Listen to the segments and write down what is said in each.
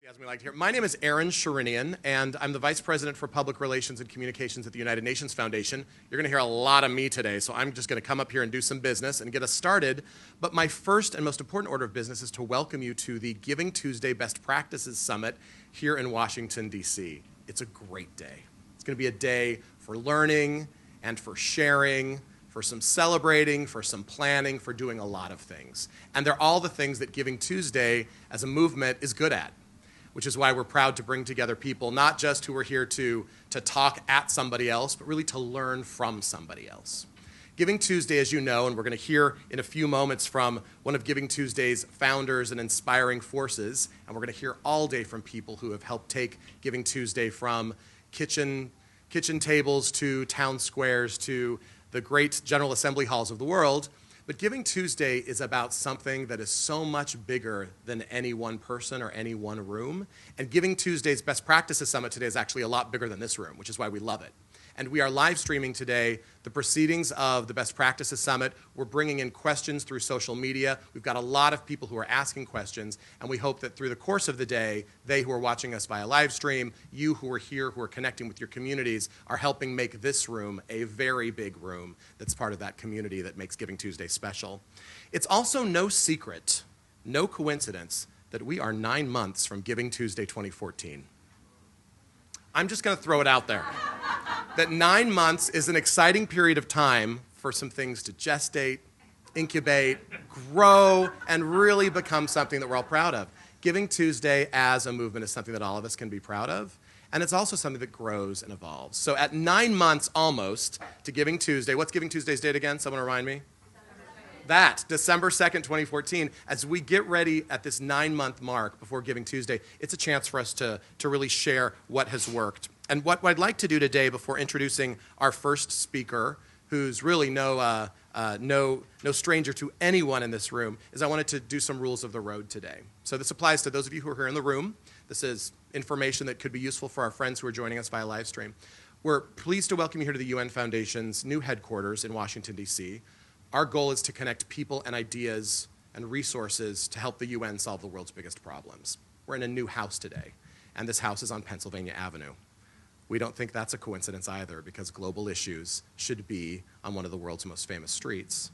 As we like to hear. My name is Sherinian, and I'm the Vice President for Public Relations and Communications at the United Nations Foundation. You're going to hear a lot of me today, so I'm just going to come up here and do some business and get us started. But my first and most important order of business is to welcome you to the Giving Tuesday Best Practices Summit here in Washington, D.C. It's a great day. It's going to be a day for learning and for sharing, for some celebrating, for some planning, for doing a lot of things. And they're all the things that Giving Tuesday as a movement is good at, which is why we're proud to bring together people, not just who are here to talk at somebody else, but really to learn from somebody else. Giving Tuesday, as you know, and we're going to hear in a few moments from one of Giving Tuesday's founders and inspiring forces, and we're going to hear all day from people who have helped take Giving Tuesday from kitchen tables to town squares to the great General Assembly halls of the world. But Giving Tuesday is about something that is so much bigger than any one person or any one room. And Giving Tuesday's Best Practices Summit today is actually a lot bigger than this room, which is why we love it. And we are live streaming today the proceedings of the Best Practices Summit. We're bringing in questions through social media. We've got a lot of people who are asking questions, and we hope that through the course of the day, they who are watching us via live stream, you who are here, who are connecting with your communities, are helping make this room a very big room that's part of that community that makes Giving Tuesday special. It's also no secret, no coincidence, that we are 9 months from Giving Tuesday 2014. I'm just going to throw it out there. That 9 months is an exciting period of time for some things to gestate, incubate, grow, and really become something that we're all proud of. Giving Tuesday as a movement is something that all of us can be proud of, and it's also something that grows and evolves. So at 9 months almost to Giving Tuesday, what's Giving Tuesday's date again? Someone remind me? December 2nd, 2014, as we get ready at this 9-month mark before Giving Tuesday, it's a chance for us to really share what has worked. And what I'd like to do today before introducing our first speaker, who's really no stranger to anyone in this room, is I wanted to do some rules of the road today. So this applies to those of you who are here in the room. This is information that could be useful for our friends who are joining us via live stream. We're pleased to welcome you here to the UN Foundation's new headquarters in Washington, D.C. Our goal is to connect people and ideas and resources to help the UN solve the world's biggest problems. We're in a new house today, and this house is on Pennsylvania Avenue. We don't think that's a coincidence either, because global issues should be on one of the world's most famous streets.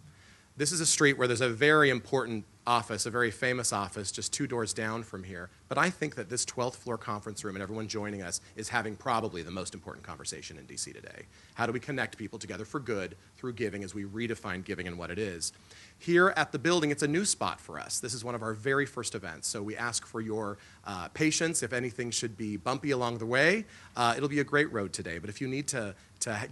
This is a street where there's a very important office, a very famous office, just 2 doors down from here. But I think that this 12th floor conference room and everyone joining us is having probably the most important conversation in DC today. How do we connect people together for good through giving as we redefine giving and what it is? Here at the building, it's a new spot for us. This is one of our very first events, so we ask for your patience. If anything should be bumpy along the way, it'll be a great road today. But if you need to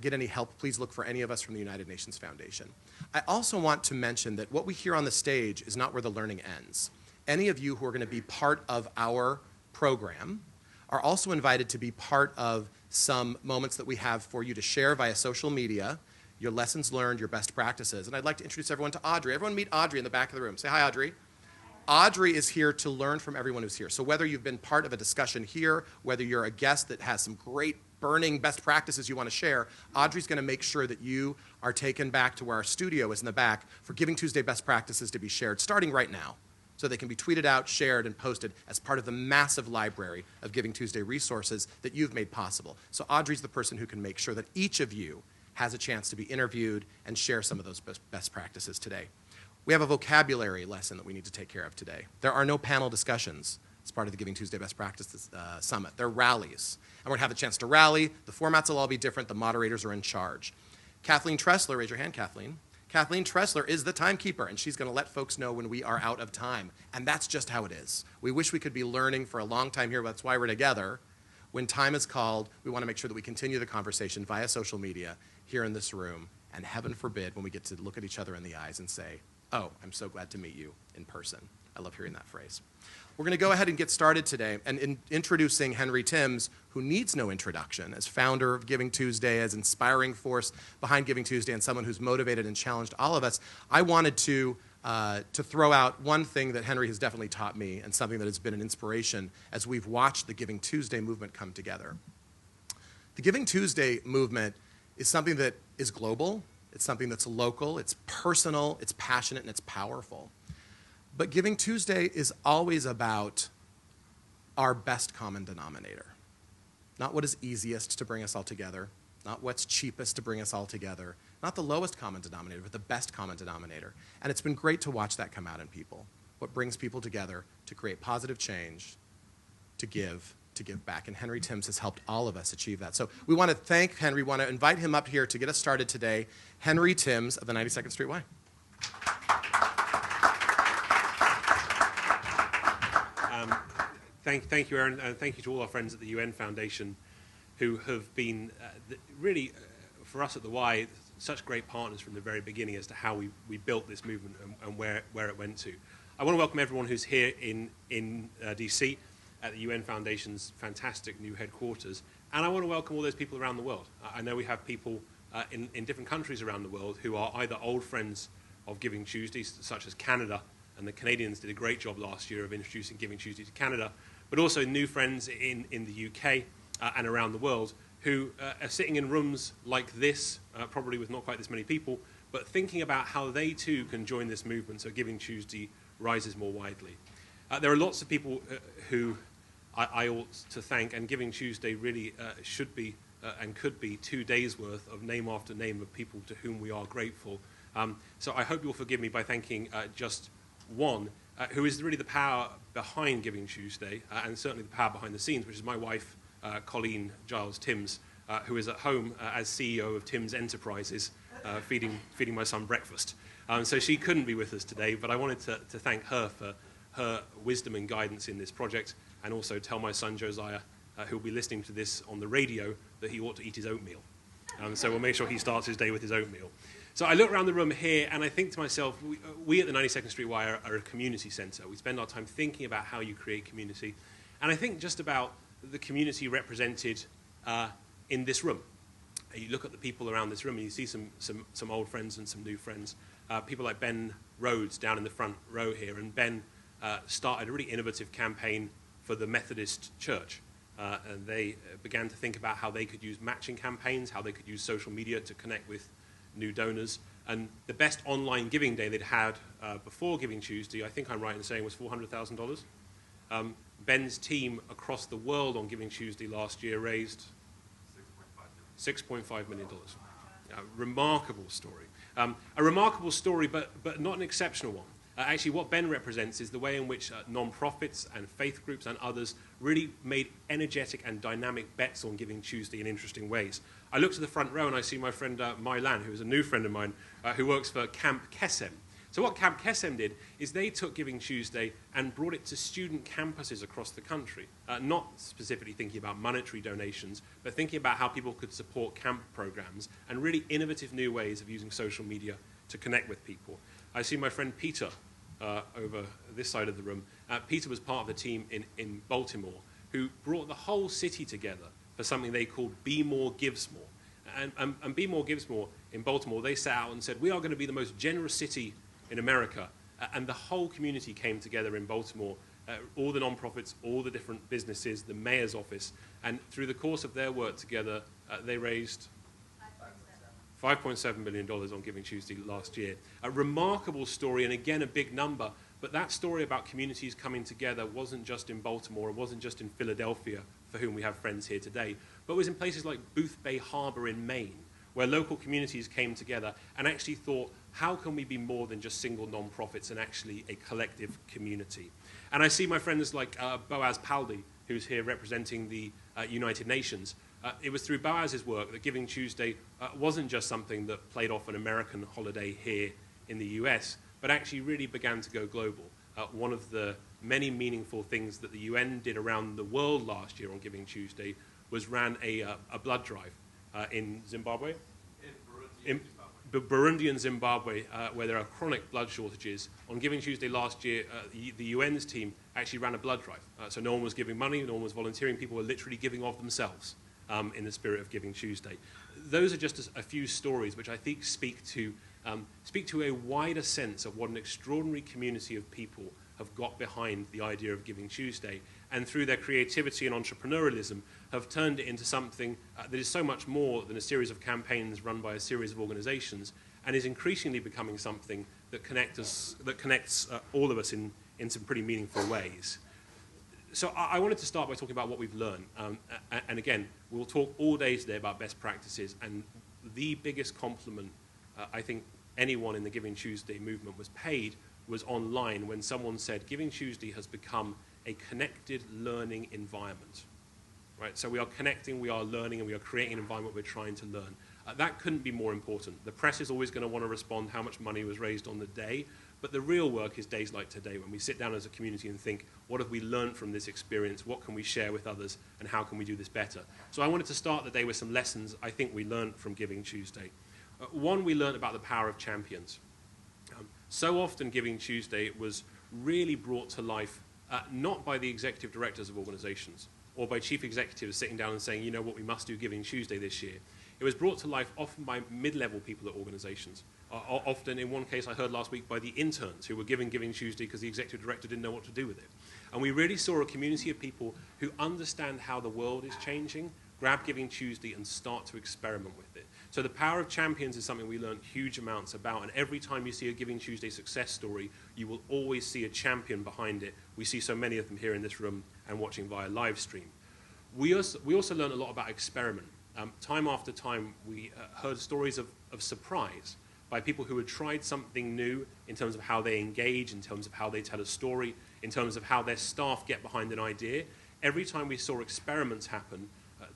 get any help, please look for any of us from the United Nations Foundation. I also want to mention that what we hear on the stage is not where the learning ends. Any of you who are going to be part of our program are also invited to be part of some moments that we have for you to share via social media, your lessons learned, your best practices. And I'd like to introduce everyone to Audrey. Everyone meet Audrey in the back of the room. Say hi, Audrey. Audrey is here to learn from everyone who's here. So whether you've been part of a discussion here, whether you're a guest that has some great burning best practices you want to share, Audrey's going to make sure that you are taken back to where our studio is in the back for Giving Tuesday best practices to be shared, starting right now, so they can be tweeted out, shared, and posted as part of the massive library of Giving Tuesday resources that you've made possible. So Audrey's the person who can make sure that each of you has a chance to be interviewed and share some of those best practices today. We have a vocabulary lesson that we need to take care of today. There are no panel discussions as part of the Giving Tuesday Best Practices Summit. They're rallies. And we're going to have a chance to rally. The formats will all be different. The moderators are in charge. Kathleen Tressler, raise your hand, Kathleen. Kathleen Tressler is the timekeeper, and she's going to let folks know when we are out of time. And that's just how it is. We wish we could be learning for a long time here, but that's why we're together. When time is called, we want to make sure that we continue the conversation via social media here in this room. And heaven forbid when we get to look at each other in the eyes and say, "Oh, I'm so glad to meet you in person." I love hearing that phrase. We're going to go ahead and get started today. And in introducing Henry Timms, who needs no introduction, as founder of Giving Tuesday, as inspiring force behind Giving Tuesday, and someone who's motivated and challenged all of us, I wanted to throw out one thing that Henry has definitely taught me, and something that has been an inspiration as we've watched the Giving Tuesday movement come together. The Giving Tuesday movement is something that is global. It's something that's local. It's personal. It's passionate, and it's powerful. But Giving Tuesday is always about our best common denominator. Not what is easiest to bring us all together, not what's cheapest to bring us all together, not the lowest common denominator, but the best common denominator. And it's been great to watch that come out in people. What brings people together to create positive change, to give back. And Henry Timms has helped all of us achieve that. So we want to thank Henry. We want to invite him up here to get us started today. Henry Timms of the 92nd Street Y. Thank you, Aaron, and thank you to all our friends at the UN Foundation who have been really, for us at the Y, such great partners from the very beginning as to how we built this movement and where it went to. I want to welcome everyone who's here in DC at the UN Foundation's fantastic new headquarters, and I want to welcome all those people around the world. I know we have people in different countries around the world who are either old friends of Giving Tuesday, such as Canada, and the Canadians did a great job last year of introducing Giving Tuesday to Canada, but also new friends in the UK and around the world who are sitting in rooms like this, probably with not quite this many people, but thinking about how they too can join this movement so Giving Tuesday rises more widely. There are lots of people who I ought to thank, and Giving Tuesday really should be and could be 2 days' worth of name after name of people to whom we are grateful. So I hope you'll forgive me by thanking just one, who is really the power behind Giving Tuesday, and certainly the power behind the scenes, which is my wife, Colleen Giles Timms, who is at home as CEO of Timms Enterprises, feeding my son breakfast. So she couldn't be with us today, but I wanted to thank her for her wisdom and guidance in this project, and also tell my son Josiah, who will be listening to this on the radio, that he ought to eat his oatmeal. So we'll make sure he starts his day with his oatmeal. So I look around the room here, and I think to myself, we at the 92nd Street Y are a community centre. We spend our time thinking about how you create community. And I think just about the community represented in this room. You look at the people around this room, and you see some old friends and some new friends. People like Ben Rhodes down in the front row here. And Ben started a really innovative campaign for the Methodist Church. And they began to think about how they could use matching campaigns, how they could use social media to connect with new donors. And the best online giving day they'd had before Giving Tuesday, I think I'm right in saying, was $400,000. Ben's team across the world on Giving Tuesday last year raised $6.5 million. Remarkable story. A remarkable story, but not an exceptional one. Actually, what Ben represents is the way in which non-profits and faith groups and others really made energetic and dynamic bets on Giving Tuesday in interesting ways. I look to the front row and I see my friend Mai Lan, who is a new friend of mine, who works for Camp Kesem. So what Camp Kesem did is they took Giving Tuesday and brought it to student campuses across the country, not specifically thinking about monetary donations, but thinking about how people could support camp programs and really innovative new ways of using social media to connect with people. I see my friend Peter over this side of the room. Peter was part of the team in Baltimore who brought the whole city together for something they called Be More Gives More. And Be More Gives More in Baltimore, they set out and said, we are going to be the most generous city in America. And the whole community came together in Baltimore, all the nonprofits, all the different businesses, the mayor's office. And through the course of their work together, they raised $5.7 million on Giving Tuesday last year. A remarkable story, and again, a big number. But that story about communities coming together wasn't just in Baltimore, it wasn't just in Philadelphia, for whom we have friends here today, but was in places like Booth Bay Harbor in Maine, where local communities came together and actually thought, how can we be more than just single non-profits and actually a collective community? And I see my friends like Boaz Paldi, who's here representing the United Nations. It was through Boaz's work that Giving Tuesday wasn't just something that played off an American holiday here in the US, but actually really began to go global. One of the many meaningful things that the UN did around the world last year on Giving Tuesday was ran a blood drive in Zimbabwe? In Burundi and Zimbabwe, where there are chronic blood shortages. On Giving Tuesday last year, the UN's team actually ran a blood drive. So no one was giving money, no one was volunteering, people were literally giving of themselves in the spirit of Giving Tuesday. Those are just a few stories which I think speak to a wider sense of what an extraordinary community of people have got behind the idea of Giving Tuesday, and through their creativity and entrepreneurialism have turned it into something that is so much more than a series of campaigns run by a series of organizations, and is increasingly becoming something that connects all of us in some pretty meaningful ways. So I wanted to start by talking about what we've learned. And again, we'll talk all day today about best practices. And the biggest compliment I think anyone in the Giving Tuesday movement was paid was online when someone said Giving Tuesday has become a connected learning environment. Right? So we are connecting, we are learning, and we are creating an environment we're trying to learn. That couldn't be more important. The press is always going to want to respond how much money was raised on the day. But the real work is days like today when we sit down as a community and think, what have we learned from this experience? What can we share with others? And how can we do this better? So I wanted to start the day with some lessons I think we learned from Giving Tuesday. One, we learned about the power of champions. So often Giving Tuesday was really brought to life not by the executive directors of organizations or by chief executives sitting down and saying, you know what, we must do Giving Tuesday this year. It was brought to life often by mid-level people at organizations. Often, in one case I heard last week, by the interns who were giving Giving Tuesday because the executive director didn't know what to do with it. And we really saw a community of people who understand how the world is changing, grab Giving Tuesday and start to experiment with it. So the power of champions is something we learned huge amounts about, and every time you see a Giving Tuesday success story, you will always see a champion behind it. We see so many of them here in this room and watching via live stream. We also learned a lot about experiment. Time after time, we heard stories of surprise by people who had tried something new in terms of how they engage, in terms of how they tell a story, in terms of how their staff get behind an idea. Every time we saw experiments happen,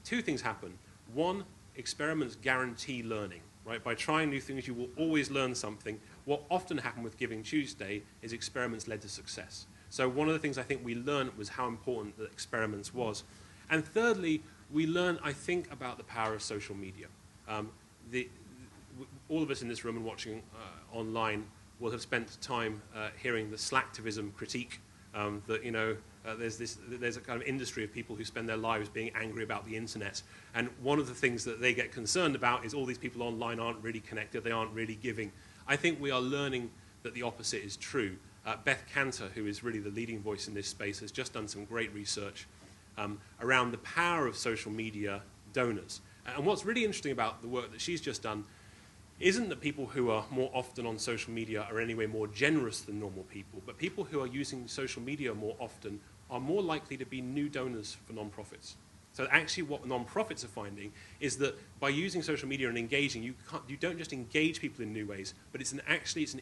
two things happen. One, experiments guarantee learning, right? By trying new things, you will always learn something. What often happened with Giving Tuesday is experiments led to success. So one of the things I think we learned was how important the experiments was. And thirdly, we learn, I think, about the power of social media. All of us in this room and watching online will have spent time hearing the slacktivism critique that, there's a kind of industry of people who spend their lives being angry about the internet. And one of the things that they get concerned about is all these people online aren't really connected, they aren't really giving. I think we are learning that the opposite is true. Beth Cantor, who is really the leading voice in this space, has just done some great research around the power of social media donors. And what's really interesting about the work that she's just done isn't that people who are more often on social media are anyway more generous than normal people, but people who are using social media more often are more likely to be new donors for nonprofits. So actually what nonprofits are finding is that by using social media and engaging, you don't just engage people in new ways, but it's an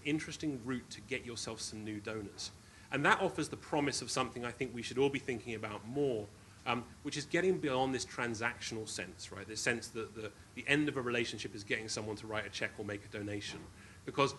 interesting route to get yourself some new donors. And that offers the promise of something I think we should all be thinking about more, which is getting beyond this transactional sense, right? This sense that the end of a relationship is getting someone to write a check or make a donation. Because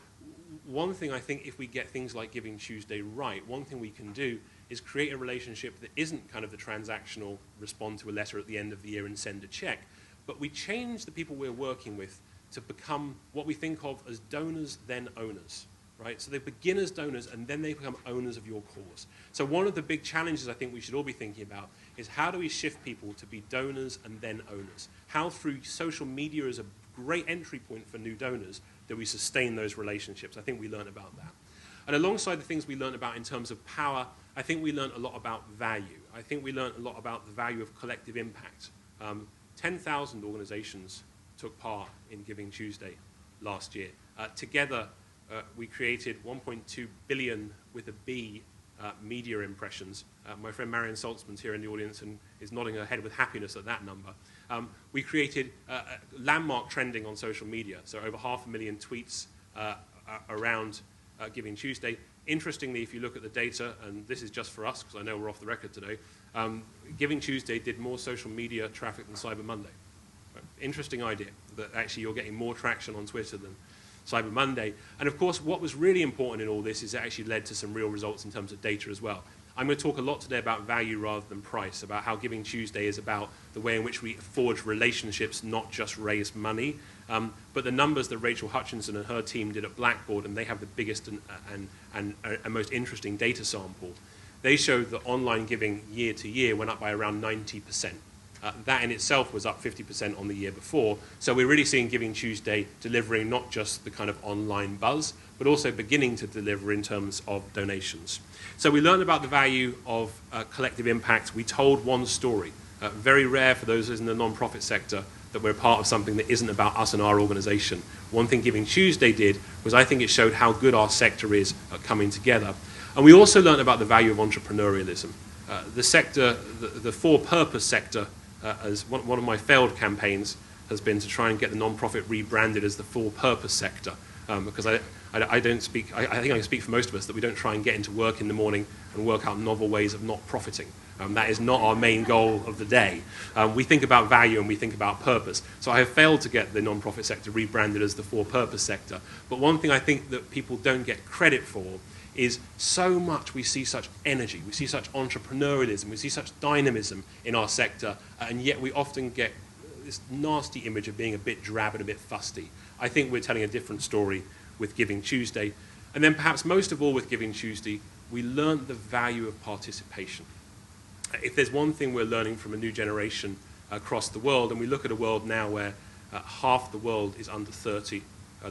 one thing I think if we get things like Giving Tuesday right, one thing we can do is create a relationship that isn't kind of the transactional respond to a letter at the end of the year and send a check, but we change the people we're working with to become what we think of as donors, then owners. Right? So they begin as donors and then they become owners of your cause. So one of the big challenges I think we should all be thinking about is how do we shift people to be donors and then owners? How through social media as a great entry point for new donors do we sustain those relationships? I think we learn about that. And alongside the things we learned about in terms of power, I think we learned a lot about value. I think we learned a lot about the value of collective impact. 10,000 organizations took part in Giving Tuesday last year. Together, we created 1.2 billion with a B media impressions. My friend Marion Saltzman's here in the audience and is nodding her head with happiness at that number. We created landmark trending on social media, so over 500,000 tweets around Giving Tuesday. Interestingly, if you look at the data, and this is just for us because I know we're off the record today, Giving Tuesday did more social media traffic than Cyber Monday. Right? Interesting idea that actually you're getting more traction on Twitter than Cyber Monday. And of course, what was really important in all this is it actually led to some real results in terms of data as well. I'm going to talk a lot today about value rather than price, about how Giving Tuesday is about the way in which we forge relationships, not just raise money. But the numbers that Rachel Hutchinson and her team did at Blackboard, and they have the biggest and most interesting data sample, they showed that online giving year to year went up by around 90%. That in itself was up 50% on the year before. So we're really seeing Giving Tuesday delivering not just the kind of online buzz, but also beginning to deliver in terms of donations. So we learned about the value of collective impact. We told one story. Very rare for those in the non-profit sector that we're part of something that isn't about us and our organization. One thing Giving Tuesday did was I think it showed how good our sector is at coming together. And we also learned about the value of entrepreneurialism. the sector, the for-purpose sector, as one of my failed campaigns has been to try and get the non-profit rebranded as the for-purpose sector, because I don't speak, I think I can speak for most of us that we don't try and get into work in the morning and work out novel ways of not profiting. That is not our main goal of the day. We think about value and we think about purpose. So I have failed to get the non-profit sector rebranded as the for-purpose sector. But one thing I think that people don't get credit for is so much we see such energy, we see such entrepreneurialism, we see such dynamism in our sector, and yet we often get this nasty image of being a bit drab and a bit fusty. I think we're telling a different story with Giving Tuesday. And then perhaps most of all with Giving Tuesday, we learned the value of participation. If there's one thing we're learning from a new generation across the world, and we look at a world now where half the world is under 30,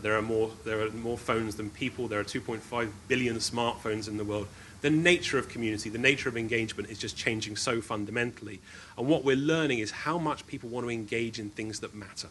there are more phones than people, there are 2.5 billion smartphones in the world. The nature of community, the nature of engagement is just changing so fundamentally. And what we're learning is how much people want to engage in things that matter.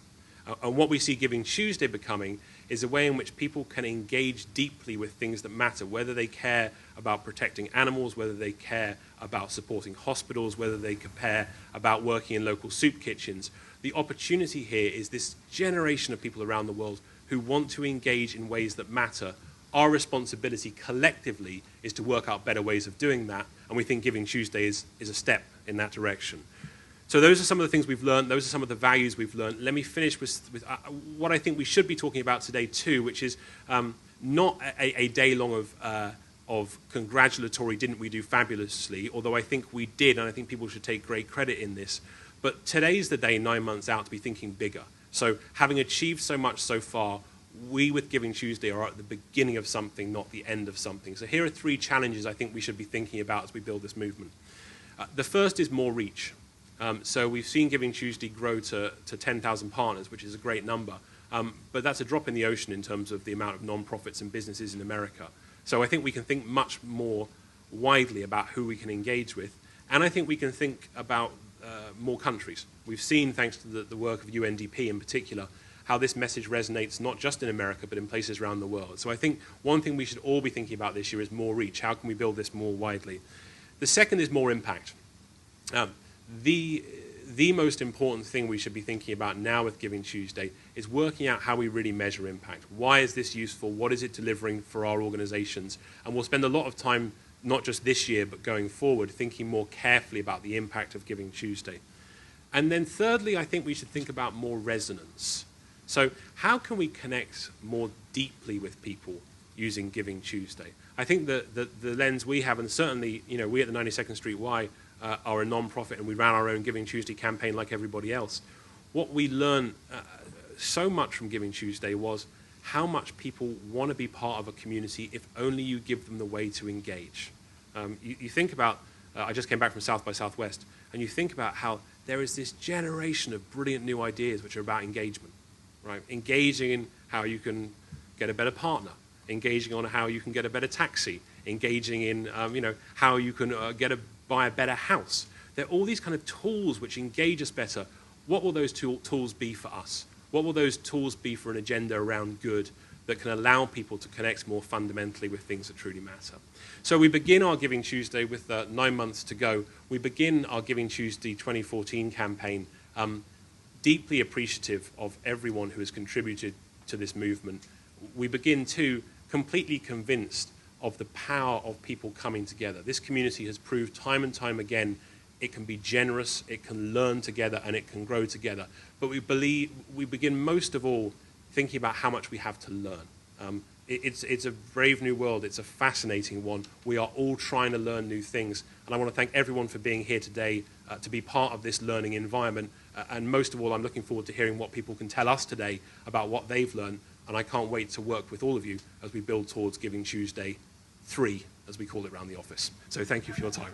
And what we see Giving Tuesday becoming is a way in which people can engage deeply with things that matter, whether they care about protecting animals, whether they care about supporting hospitals, whether they care about working in local soup kitchens. The opportunity here is this generation of people around the world who want to engage in ways that matter. Our responsibility collectively is to work out better ways of doing that, and we think Giving Tuesday is a step in that direction. So those are some of the things we've learned. Those are some of the values we've learned. Let me finish with what I think we should be talking about today too, which is not a day long of congratulatory didn't we do fabulously, although I think we did, and I think people should take great credit in this. But today's the day 9 months out to be thinking bigger. So having achieved so much so far, we with Giving Tuesday are at the beginning of something, not the end of something. So here are 3 challenges I think we should be thinking about as we build this movement. The first is more reach. So we've seen Giving Tuesday grow to 10,000 partners, which is a great number. But that's a drop in the ocean in terms of the amount of non-profits and businesses in America. So I think we can think much more widely about who we can engage with. And I think we can think about more countries. We've seen, thanks to the work of UNDP in particular, how this message resonates not just in America, but in places around the world. So I think one thing we should all be thinking about this year is more reach. How can we build this more widely? The second is more impact. The most important thing we should be thinking about now with Giving Tuesday is working out how we really measure impact. Why is this useful? What is it delivering for our organizations? And we'll spend a lot of time, not just this year, but going forward, thinking more carefully about the impact of Giving Tuesday. And then thirdly, I think we should think about more resonance. So how can we connect more deeply with people using Giving Tuesday? I think the lens we have, and certainly we at the 92nd Street Y are a non-profit and we ran our own Giving Tuesday campaign like everybody else. What we learned so much from Giving Tuesday was how much people want to be part of a community if only you give them the way to engage. You think about, I just came back from South by Southwest, and you think about how there is this generation of brilliant new ideas which are about engagement, right? Engaging in how you can get a better partner, engaging on how you can get a better taxi, engaging in how you can buy a better house. There are all these kind of tools which engage us better. What will those tools be for us? What will those tools be for an agenda around good that can allow people to connect more fundamentally with things that truly matter? So we begin our Giving Tuesday with 9 months to go. We begin our Giving Tuesday 2014 campaign deeply appreciative of everyone who has contributed to this movement. We begin too completely convinced of the power of people coming together. This community has proved time and time again it can be generous, it can learn together, and it can grow together. But we begin most of all thinking about how much we have to learn. It's a brave new world, it's a fascinating one. We are all trying to learn new things, and I want to thank everyone for being here today to be part of this learning environment. And most of all, I'm looking forward to hearing what people can tell us today about what they've learned, and I can't wait to work with all of you as we build towards Giving Tuesday 3, as we call it around the office. So thank you for your time.